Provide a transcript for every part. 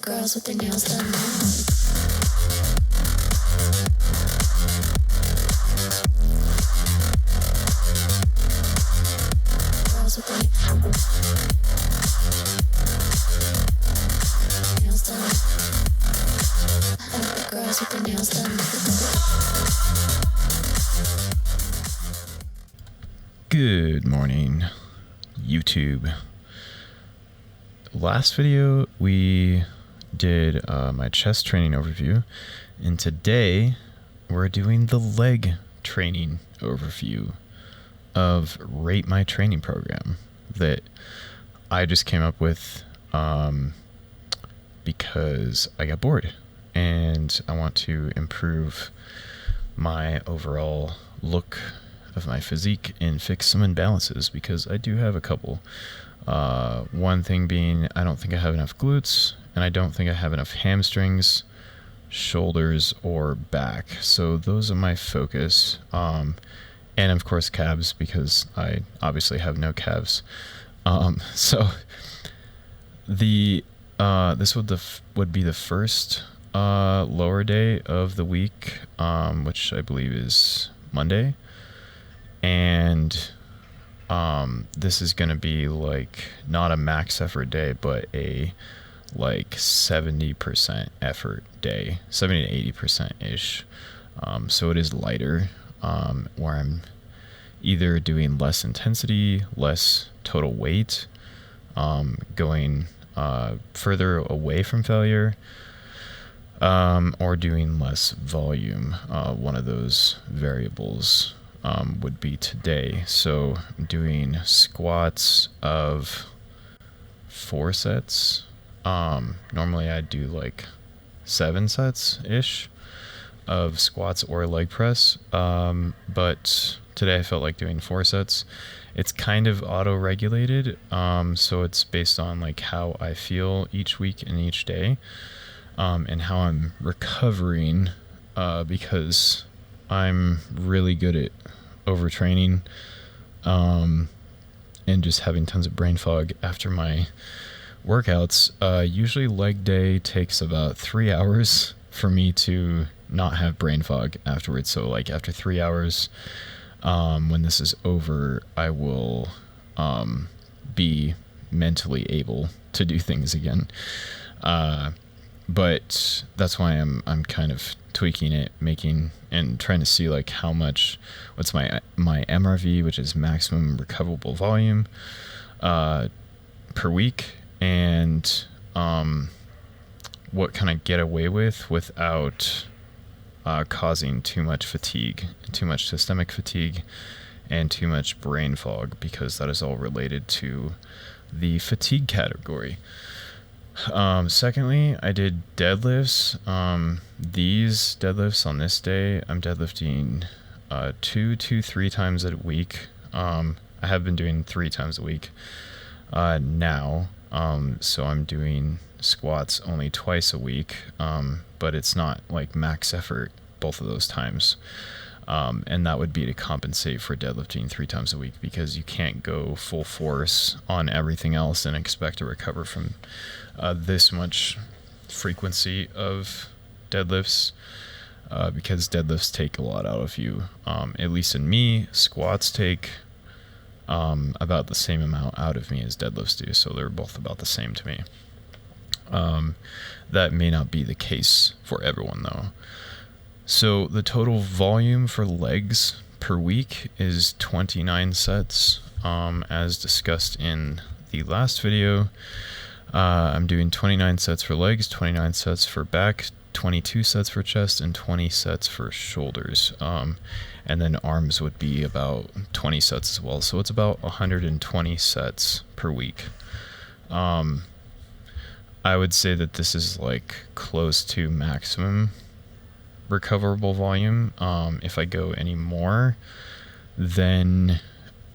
girls with their nails done now. Girls with their nails done. I like the girls with their nails done. Good morning, YouTube. Last video we did my chest training overview, and today we're doing the leg training overview of Rate My Training program that I just came up with because I got bored and I want to improve my overall look of my physique and fix some imbalances, because I do have a couple. One thing being, I don't think I have enough glutes, and I don't think I have enough hamstrings, shoulders, or back. So those are my focus. And of course calves, because I obviously have no calves. So this would be the first lower day of the week, which I believe is Monday. And this is going to be like not a max effort day, but a like 70% effort day, 70 to 80% ish. So it is lighter, where I'm either doing less intensity, less total weight, going further away from failure, or doing less volume. One of those variables would be today. So doing squats of 4 sets. Normally I do like 7 sets ish of squats or leg press. But today I felt like doing 4 sets. It's kind of auto-regulated. So it's based on like how I feel each week and each day, and how I'm recovering, because I'm really good at overtraining, and just having tons of brain fog after my workouts. Usually leg day takes about 3 hours for me to not have brain fog afterwards. So like after 3 hours, when this is over, I will be mentally able to do things again. But that's why I'm kind of tweaking it, making and trying to see like what's my MRV, which is maximum recoverable volume, per week, and what can I get away with without causing too much fatigue, too much systemic fatigue, and too much brain fog, because that is all related to the fatigue category. Secondly, I did deadlifts. These deadlifts on this day, I'm deadlifting 2 to 3 times a week. I have been doing 3 times a week now. So I'm doing squats only twice a week, but it's not like max effort both of those times. And that would be to compensate for deadlifting 3 times a week, because you can't go full force on everything else and expect to recover from this much frequency of deadlifts, because deadlifts take a lot out of you. At least in me, squats take about the same amount out of me as deadlifts do, so they're both about the same to me. That may not be the case for everyone though. So the total volume for legs per week is 29 sets, as discussed in the last video. I'm doing 29 sets for legs, 29 sets for back, 22 sets for chest, and 20 sets for shoulders. And then arms would be about 20 sets as well. So it's about 120 sets per week. I would say that this is like close to maximum recoverable volume. If I go any more, then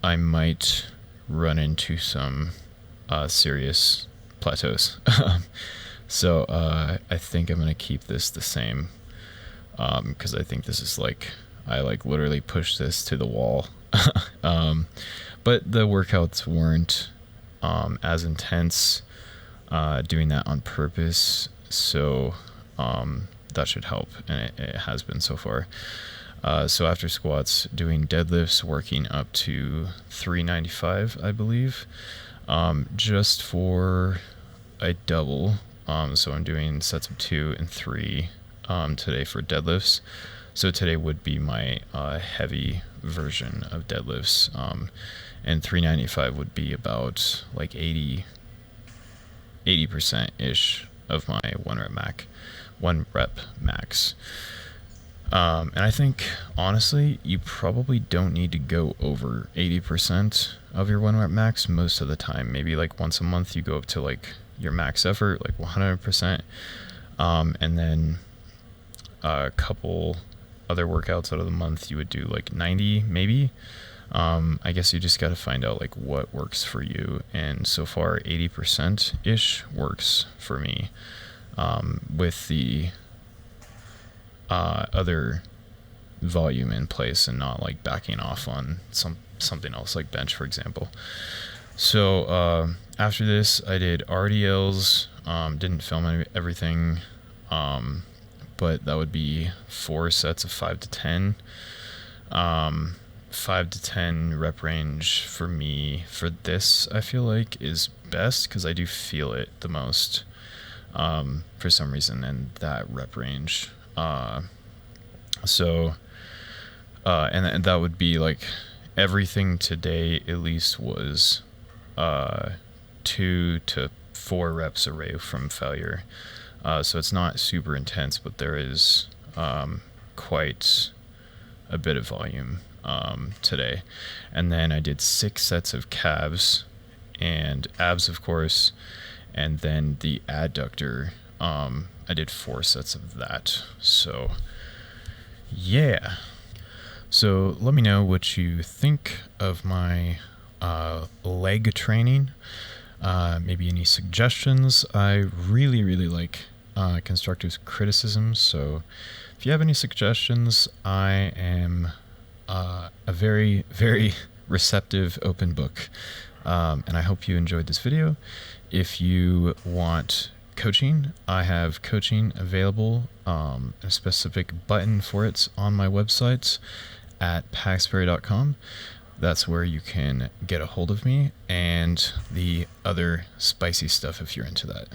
I might run into some serious plateaus. So I think I'm gonna keep this the same, because I think this is like, I like literally pushed this to the wall. But the workouts weren't as intense, doing that on purpose. So that should help, and it has been so far. So after squats, doing deadlifts, working up to 395, I believe, just for a double. So I'm doing sets of 2 and 3 today for deadlifts. So today would be my heavy version of deadlifts, and 395 would be about like 80% ish of my one rep max. And I think honestly, you probably don't need to go over 80% of your one rep max most of the time. Maybe like once a month you go up to like your max effort, like 100%, and then a couple other workouts out of the month you would do like 90 maybe. I guess you just got to find out like what works for you, and so far 80% ish works for me, with the other volume in place and not like backing off on something else like bench, for example. So after this I did RDLs. Didn't film everything, but that would be 4 sets of 5 to 10. 5 to 10 rep range for me for this, I feel like, is best because I do feel it the most, for some reason, in that rep range. And that would be like everything today at least was 2 to 4 reps away from failure. So it's not super intense, but there is quite a bit of volume today. And then I did 6 sets of calves and abs, of course, and then the adductor, I did 4 sets of that. So yeah. So let me know what you think of my leg training. Maybe any suggestions. I really like constructive criticism, so if you have any suggestions, I am a very receptive open book, and I hope you enjoyed this video. If you want coaching, I have coaching available, a specific button for it's on my website at paxberry.com. That's where you can get a hold of me and the other spicy stuff if you're into that.